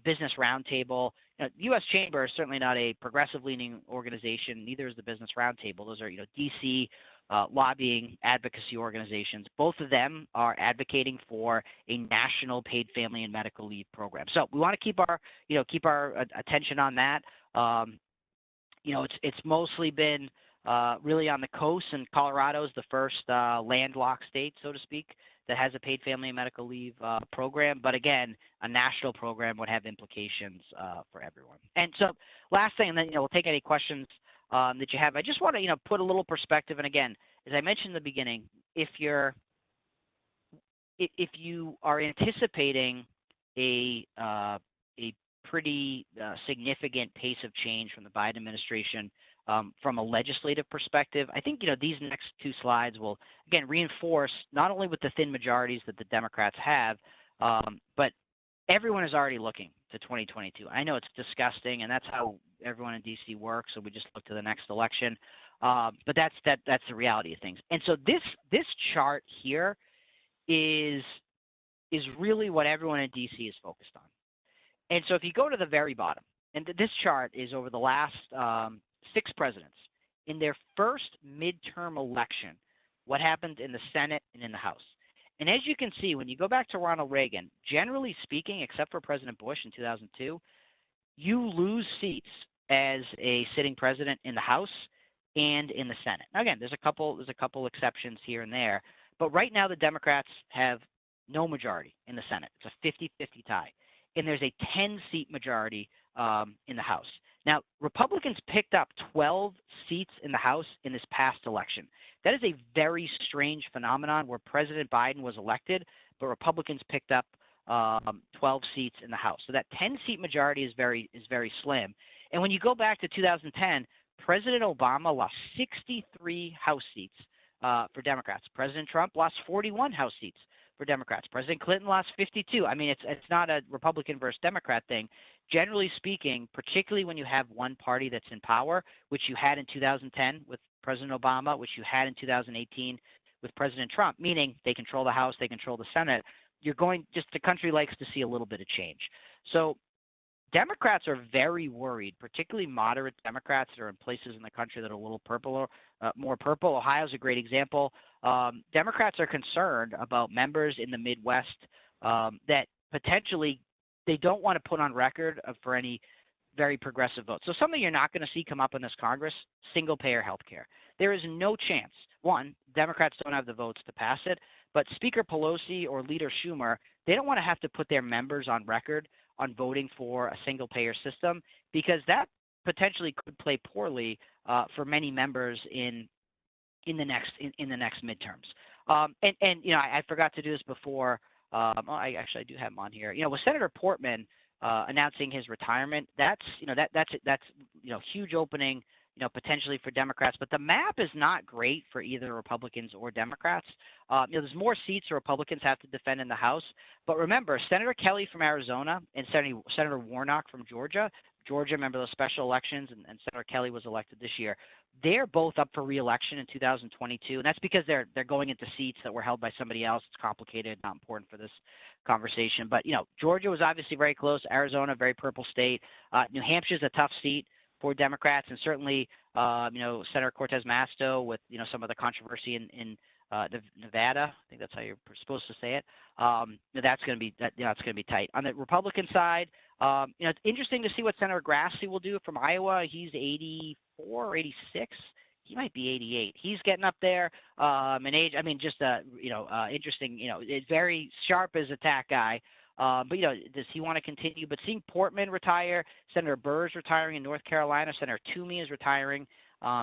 Business Roundtable. The U.S. Chamber is certainly not a progressive-leaning organization. Neither is the Business Roundtable. Those are, D.C. Lobbying advocacy organizations. Both of them are advocating for a national paid family and medical leave program. So we want to keep our attention on that. It's mostly been really on the coast, and Colorado is the first landlocked state, so to speak, that has a paid family and medical leave program. But again, a national program would have implications for everyone. And so last thing, and then we'll take any questions that you have. I just want to put a little perspective. And again, as I mentioned in the beginning, if you are anticipating a pretty significant pace of change from the Biden administration from a legislative perspective, I think these next 2 slides will again reinforce not only with the thin majorities that the Democrats have, but everyone is already looking to 2022. I know it's disgusting, and that's how everyone in DC works. So we just look to the next election, but that's the reality of things. And so this chart here is really what everyone in DC is focused on. And so if you go to the very bottom, and this chart is over the last 6 presidents in their first midterm election, what happened in the Senate and in the House. And as you can see, when you go back to Ronald Reagan, generally speaking, except for President Bush in 2002, you lose seats as a sitting president in the House and in the Senate. Now, again, there's a couple exceptions here and there, but right now the Democrats have no majority in the Senate. It's a 50-50 tie. And there's a 10-seat majority in the House. Now, Republicans picked up 12 seats in the House in this past election. That is a very strange phenomenon where President Biden was elected, but Republicans picked up 12 seats in the House. So that 10-seat majority is very slim. And when you go back to 2010, President Obama lost 63 House seats for Democrats. President Trump lost 41 House seats for Democrats. President Clinton lost 52. I mean, it's not a Republican versus Democrat thing. Generally speaking, particularly when you have one party that's in power, which you had in 2010 with President Obama, which you had in 2018 with President Trump, meaning they control the House, they control the Senate, the country likes to see a little bit of change. So Democrats are very worried, particularly moderate Democrats that are in places in the country that are a little purple or more purple. Ohio's a great example. Democrats are concerned about members in the Midwest that potentially they don't want to put on record for any very progressive votes. So something you're not going to see come up in this Congress, single-payer health care. There is no chance. One, Democrats don't have the votes to pass it, but Speaker Pelosi or Leader Schumer, they don't want to have to put their members on record on voting for a single-payer system, because that potentially could play poorly for many members in the next midterms. And you know, I forgot to do this before. I do have him on here. You know, with Senator Portman announcing his retirement, that's huge opening, potentially for Democrats. But the map is not great for either Republicans or Democrats. There's more seats the Republicans have to defend in the House. But remember, Senator Kelly from Arizona and Senator Warnock from Georgia, remember those special elections, and Senator Kelly was elected this year. They're both up for re-election in 2022, and that's because they're going into seats that were held by somebody else. It's complicated, not important for this conversation. But, Georgia was obviously very close. Arizona, very purple state. New Hampshire's a tough seat for Democrats, and certainly, Senator Cortez Masto with, some of the controversy in Nevada. I think that's how you're supposed to say it. That's going to be tight. On the Republican side, it's interesting to see what Senator Grassley will do from Iowa. He's 84 or 86. He might be 88. He's getting up there in age. I mean, just interesting. It's very sharp as attack guy. But does he want to continue? But seeing Portman retire, Senator Burr's retiring in North Carolina, Senator Toomey is retiring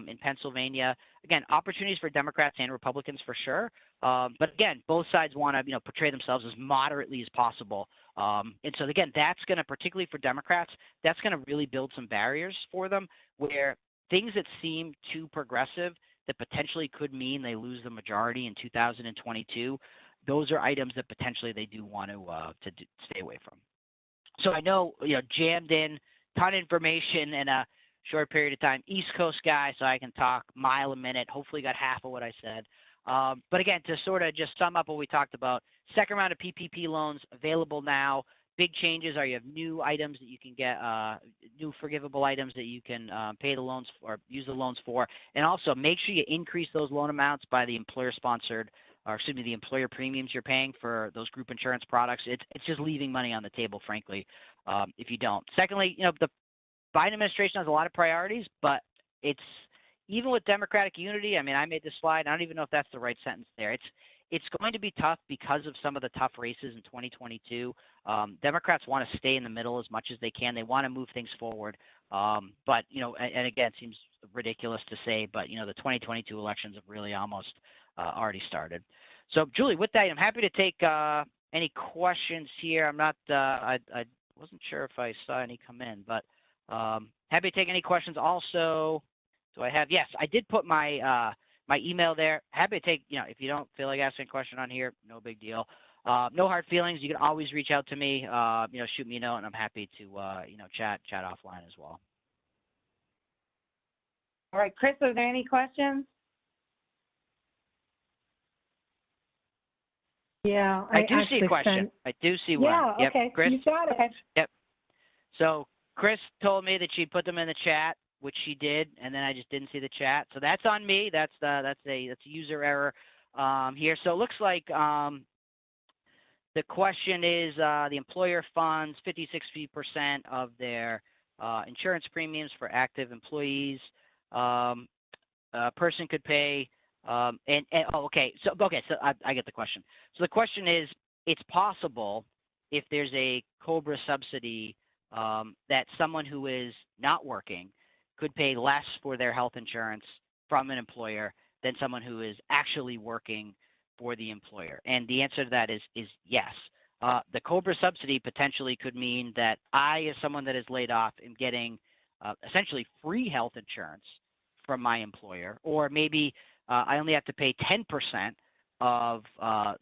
in Pennsylvania. Again, opportunities for Democrats and Republicans for sure. But again, both sides want to portray themselves as moderately as possible. And so again, that's going to, particularly for Democrats, that's going to really build some barriers for them, where things that seem too progressive that potentially could mean they lose the majority in 2022. Those are items that potentially they do want to stay away from. So I know, jammed in ton of information in a short period of time. East Coast guy, so I can talk mile a minute. Hopefully got half of what I said. But again, to sort of just sum up what we talked about, second round of PPP loans available now. Big changes are you have new items that you can get, new forgivable items that you can pay the loans for, or use the loans for. And also make sure you increase those loan amounts by the employer-sponsored, or excuse me, the employer premiums you're paying for those group insurance products. It's just leaving money on the table, frankly, if you don't. Secondly, the Biden administration has a lot of priorities, but it's even with Democratic unity. I mean, I made this slide. I don't even know if that's the right sentence there. It's going to be tough because of some of the tough races in 2022. Democrats want to stay in the middle as much as they can. They want to move things forward. But, and again, it seems ridiculous to say, but, the 2022 elections have really almost already started. So, Julie, with that, I'm happy to take any questions here. I'm not, I wasn't sure if I saw any come in, but happy to take any questions. Also, do I have, yes, I did put my my email there. Happy to take, if you don't feel like asking a question on here, no big deal. No hard feelings. You can always reach out to me, shoot me a note, and I'm happy to, chat offline as well. All right, Chris, are there any questions? Yeah, I do see a question. I do see one. Yeah, yep. okay, Chris? you got it. Yep. So Chris told me that she'd put them in the chat, which she did, and then I just didn't see the chat. So that's on me. That's a user error here. So it looks like the question is the employer funds 56% of their insurance premiums for active employees. A person could pay. So I get the question. So the question is, it's possible if there's a COBRA subsidy that someone who is not working could pay less for their health insurance from an employer than someone who is actually working for the employer. And the answer to that is yes. The COBRA subsidy potentially could mean that I, as someone that is laid off, am getting essentially free health insurance from my employer, or maybe I only have to pay 10% of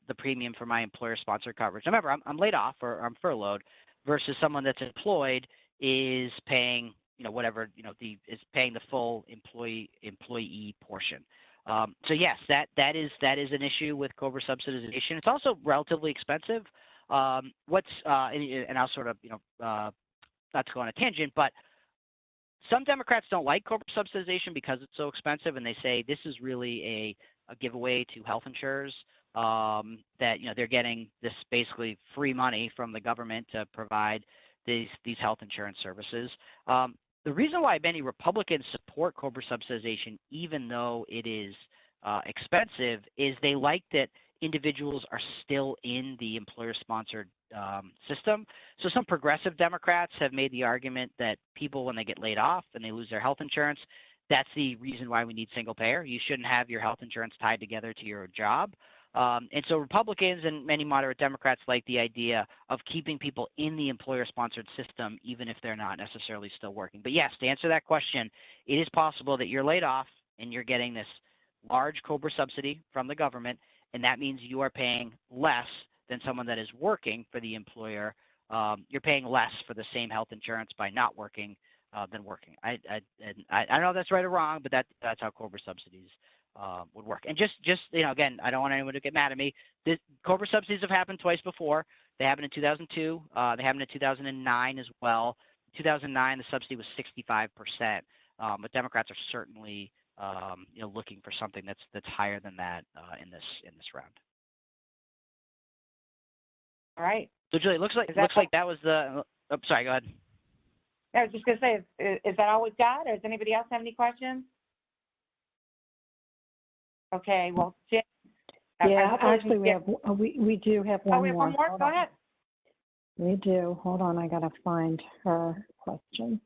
the premium for my employer-sponsored coverage. Remember, I'm laid off or I'm furloughed, versus someone that's employed is paying, is paying the full employee portion. So yes, that is an issue with COBRA subsidization. It's also relatively expensive. And I'll sort of not to go on a tangent, but some Democrats don't like corporate subsidization because it's so expensive, and they say this is really a giveaway to health insurers, that they're getting this basically free money from the government to provide these health insurance services. The reason why many Republicans support corporate subsidization, even though it is expensive, is they like that individuals are still in the employer-sponsored system. So some progressive Democrats have made the argument that people, when they get laid off and they lose their health insurance, that's the reason why we need single payer. You shouldn't have your health insurance tied together to your job. And so Republicans and many moderate Democrats like the idea of keeping people in the employer-sponsored system, even if they're not necessarily still working. But yes, to answer that question, it is possible that you're laid off and you're getting this large COBRA subsidy from the government, and that means you are paying less than someone that is working for the employer. You're paying less for the same health insurance by not working than working. I don't know if that's right or wrong, but that's how COBRA subsidies would work. And just again, I don't want anyone to get mad at me. COBRA subsidies have happened twice before. They happened in 2002. They happened in 2009 as well. In 2009, the subsidy was 65%. But Democrats are certainly looking for something that's higher than that in this round. All right. So Julie, it looks like that was the. Oh, sorry, go ahead. I was just going to say, is that all we've got, or does anybody else have any questions? Okay. Well, Jim. Yeah, actually, we do have one more. Oh, we have one more. Go ahead. We do. Hold on, I gotta find her question.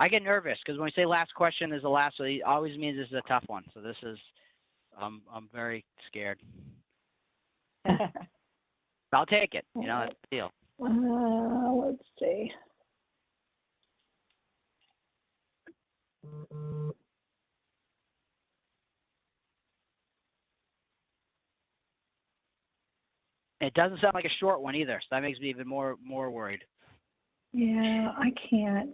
I get nervous because when we say last question is the last, so it always means this is a tough one. So this is, I'm very scared. I'll take it. That's the deal. Let's see. It doesn't sound like a short one either, so that makes me even more worried. Yeah, I can't.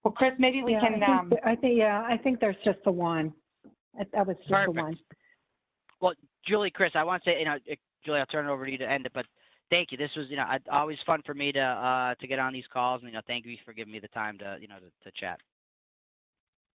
Well, Chris, maybe we can. I think there's just the one. That was just Perfect. the one. Well, Julie, Chris, I want to say, Julie, I'll turn it over to you to end it, but thank you. This was, always fun for me to get on these calls, and thank you for giving me the time to chat.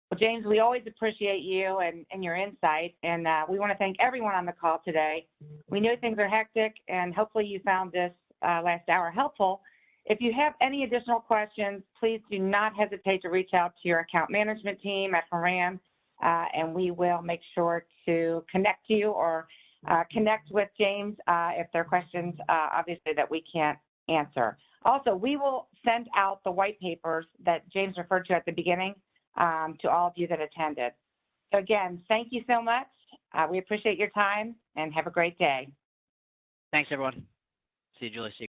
Well, James, we always appreciate you and your insight, and we want to thank everyone on the call today. We know things are hectic, and hopefully you found this last hour helpful. If you have any additional questions, please do not hesitate to reach out to your account management team at Horan, and we will make sure to connect you or connect with James if there are questions, obviously, that we can't answer. Also, we will send out the white papers that James referred to at the beginning to all of you that attended. So again, thank you so much. We appreciate your time, and have a great day. Thanks, everyone. See you, Julie. See you.